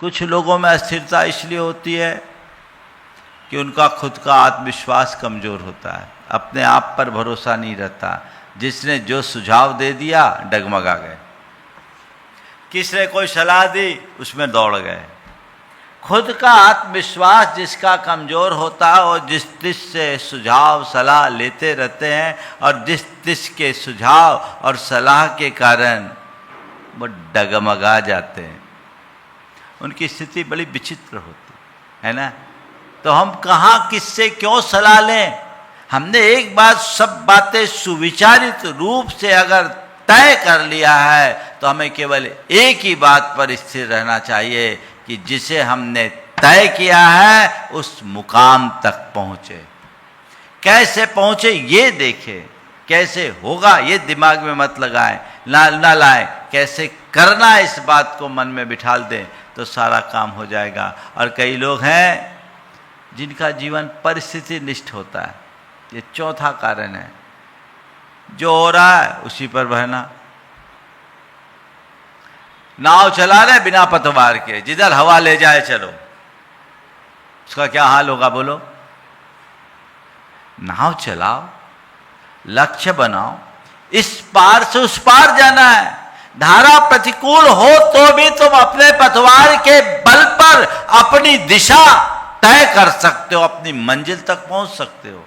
कुछ लोगों में अस्थिरता इसलिए होती है कि उनका खुद का आत्मविश्वास कमज़ोर होता है, अपने आप पर भरोसा नहीं रहता। जिसने जो सुझाव दे दिया डगमगा गए, किसने कोई सलाह दी उसमें दौड़ गए। खुद का आत्मविश्वास जिसका कमज़ोर होता है और जिस से सुझाव सलाह लेते रहते हैं और जिस के सुझाव और सलाह के कारण वो डगमगा जाते हैं, उनकी स्थिति बड़ी विचित्र होती है ना। तो हम कहाँ किससे क्यों सलाह लें? हमने एक बार सब बातें सुविचारित रूप से अगर तय कर लिया है तो हमें केवल एक ही बात पर स्थिर रहना चाहिए कि जिसे हमने तय किया है उस मुकाम तक पहुँचे। कैसे पहुँचे ये देखें, कैसे होगा ये दिमाग में मत लगाएं, ना लाएं, कैसे करना इस बात को मन में बिठाल दें तो सारा काम हो जाएगा। और कई लोग हैं जिनका जीवन परिस्थिति निष्ठ होता है, ये चौथा कारण है। जो हो रहा है उसी पर बहना, नाव चला रहे बिना पतवार के, जिधर हवा ले जाए चलो, उसका क्या हाल होगा बोलो? नाव चलाओ, लक्ष्य बनाओ, इस पार से उस पार जाना है। धारा प्रतिकूल हो तो भी तुम अपने पतवार के बल पर अपनी दिशा तय कर सकते हो, अपनी मंजिल तक पहुंच सकते हो।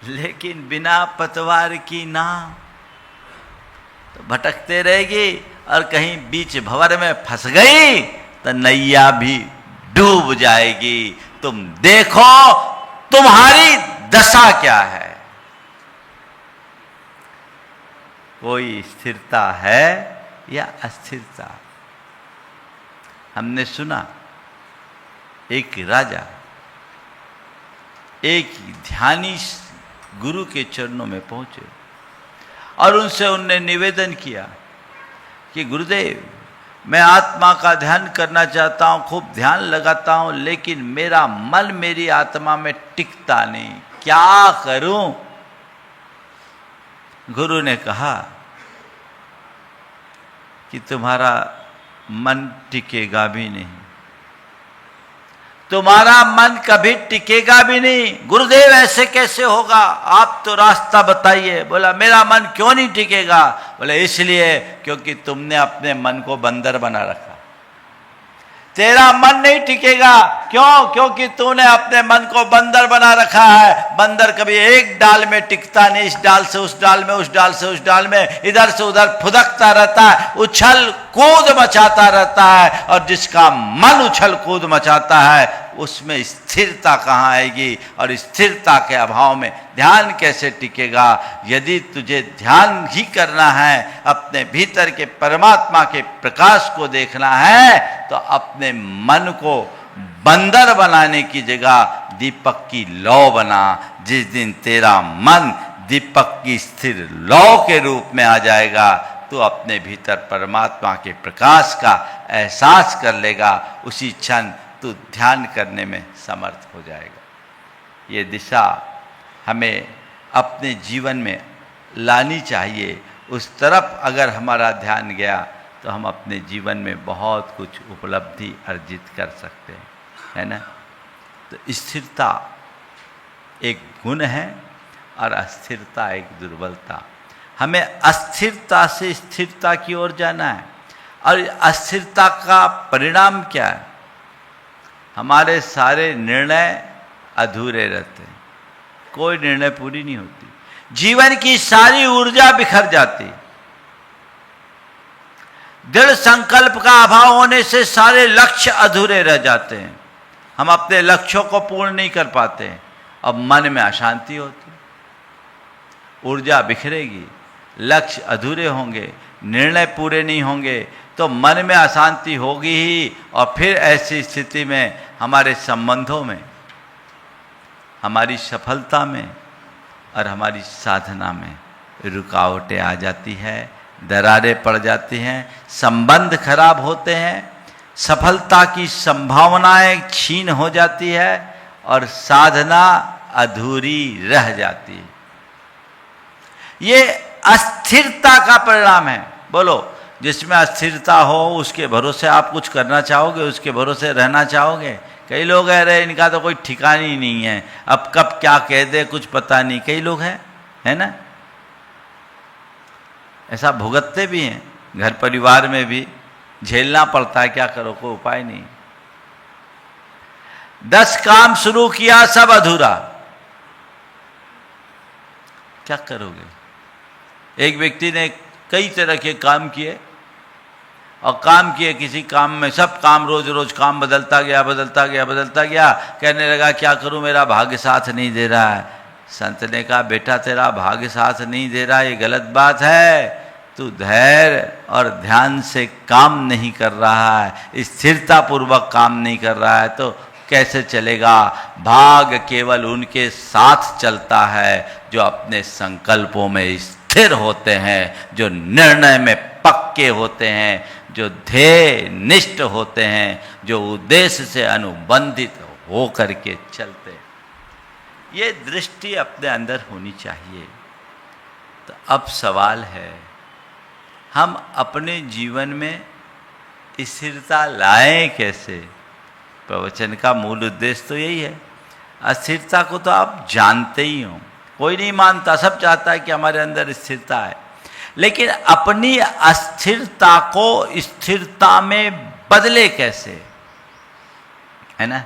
लेकिन बिना पतवार की नाव तो भटकते रहेगी और कहीं बीच भंवर में फंस गई तो नैया भी डूब जाएगी। तुम देखो तुम्हारी दशा क्या है। कोई स्थिरता है या अस्थिरता? हमने सुना एक राजा एक ध्यानी गुरु के चरणों में पहुंचे और उनसे उनने निवेदन किया कि गुरुदेव, मैं आत्मा का ध्यान करना चाहता हूं, खूब ध्यान लगाता हूं, लेकिन मेरा मन मेरी आत्मा में टिकता नहीं, क्या करूं? गुरु ने कहा कि तुम्हारा मन टिकेगा भी नहीं, तुम्हारा मन कभी टिकेगा भी नहीं। गुरुदेव ऐसे कैसे होगा? आप तो रास्ता बताइए। बोला मेरा मन क्यों नहीं टिकेगा? बोले इसलिए क्योंकि तुमने अपने मन को बंदर बना रखा। तेरा मन नहीं टिकेगा क्यों? क्योंकि तूने अपने मन को बंदर बना रखा है। बंदर कभी एक डाल में टिकता नहीं, इस डाल से उस डाल में, उस डाल से उस डाल में, इधर से उधर फुदकता रहता है, उछल कूद मचाता रहता है। और जिसका मन उछल कूद मचाता है उसमें स्थिरता कहाँ आएगी? और स्थिरता के अभाव में ध्यान कैसे टिकेगा? यदि तुझे ध्यान ही करना है, अपने भीतर के परमात्मा के प्रकाश को देखना है, तो अपने मन को बंदर बनाने की जगह दीपक की लौ बना। जिस दिन तेरा मन दीपक की स्थिर लौ के रूप में आ जाएगा तो अपने भीतर परमात्मा के प्रकाश का एहसास कर लेगा। उसी क्षण तू ध्यान करने में समर्थ हो जाएगा। ये दिशा हमें अपने जीवन में लानी चाहिए। उस तरफ अगर हमारा ध्यान गया तो हम अपने जीवन में बहुत कुछ उपलब्धि अर्जित कर सकते हैं, है ना। तो स्थिरता एक गुण है और अस्थिरता एक दुर्बलता। हमें अस्थिरता से स्थिरता की ओर जाना है। और अस्थिरता का परिणाम क्या है? हमारे सारे निर्णय अधूरे रहते हैं, कोई निर्णय पूरी नहीं होती, जीवन की सारी ऊर्जा बिखर जाती। दृढ़ संकल्प का अभाव होने से सारे लक्ष्य अधूरे रह जाते हैं, हम अपने लक्ष्यों को पूर्ण नहीं कर पाते हैं। अब मन में अशांति होती, ऊर्जा बिखरेगी, लक्ष्य अधूरे होंगे, निर्णय पूरे नहीं होंगे तो मन में अशांति होगी ही। और फिर ऐसी स्थिति में हमारे संबंधों में, हमारी सफलता में और हमारी साधना में रुकावटें आ जाती है, दरारें पड़ जाती हैं, संबंध खराब होते हैं, सफलता की संभावनाएं क्षीण हो जाती है और साधना अधूरी रह जाती है। ये अस्थिरता का परिणाम है। बोलो जिसमें अस्थिरता हो उसके भरोसे आप कुछ करना चाहोगे, उसके भरोसे रहना चाहोगे? कई लोग हैं, अरे इनका तो कोई ठिकाना ही नहीं है, अब कब क्या कह दे कुछ पता नहीं। कई लोग हैं, है ना, ऐसा भुगतते भी हैं, घर परिवार में भी झेलना पड़ता है, क्या करो, कोई उपाय नहीं। 10 काम शुरू किया सब अधूरा, क्या करोगे? एक व्यक्ति ने कई तरह के काम किए और काम किए, किसी काम में सब काम रोज रोज काम बदलता गया बदलता गया बदलता गया। कहने लगा क्या करूं, मेरा भाग्य साथ नहीं दे रहा है। संत ने कहा बेटा तेरा भाग्य साथ नहीं दे रहा, ये गलत बात है, तू धैर्य और ध्यान से काम नहीं कर रहा है, स्थिरता पूर्वक काम नहीं कर रहा है तो कैसे चलेगा? भाग्य केवल उनके साथ चलता है जो अपने संकल्पों में स्थिर होते हैं, जो निर्णय में पक्के होते हैं, जो ध्येय निष्ठ होते हैं, जो उद्देश्य से अनुबंधित हो करके चलते हैं। ये दृष्टि अपने अंदर होनी चाहिए। तो अब सवाल है, हम अपने जीवन में स्थिरता लाएं कैसे? प्रवचन का मूल उद्देश्य तो यही है। अस्थिरता को तो आप जानते ही हो, कोई नहीं मानता, सब चाहता है कि हमारे अंदर स्थिरता है, लेकिन अपनी अस्थिरता को स्थिरता में बदले कैसे, है ना?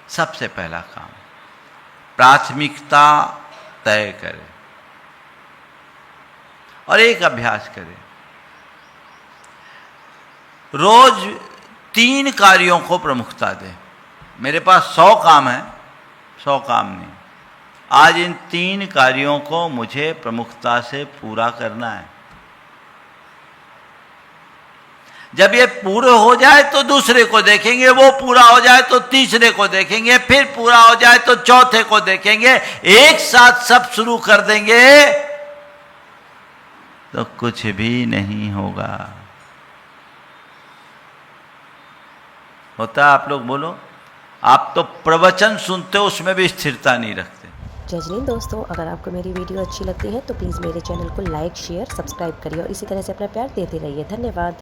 सबसे पहला काम, प्राथमिकता तय करें और एक अभ्यास करें। रोज 3 कार्यों को प्रमुखता दें। मेरे पास 100 काम है, 100 काम नहीं, आज इन 3 कार्यों को मुझे प्रमुखता से पूरा करना है। जब ये पूरे हो जाए तो दूसरे को देखेंगे, वो पूरा हो जाए तो तीसरे को देखेंगे, फिर पूरा हो जाए तो चौथे को देखेंगे। एक साथ सब शुरू कर देंगे तो कुछ भी नहीं होगा। होता है? आप लोग बोलो, आप तो प्रवचन सुनते हो उसमें भी स्थिरता नहीं रखते। जजनीन दोस्तों, अगर आपको मेरी वीडियो अच्छी लगती है तो प्लीज़ मेरे चैनल को लाइक शेयर सब्सक्राइब करिए और इसी तरह से अपना प्यार देते रहिए। धन्यवाद।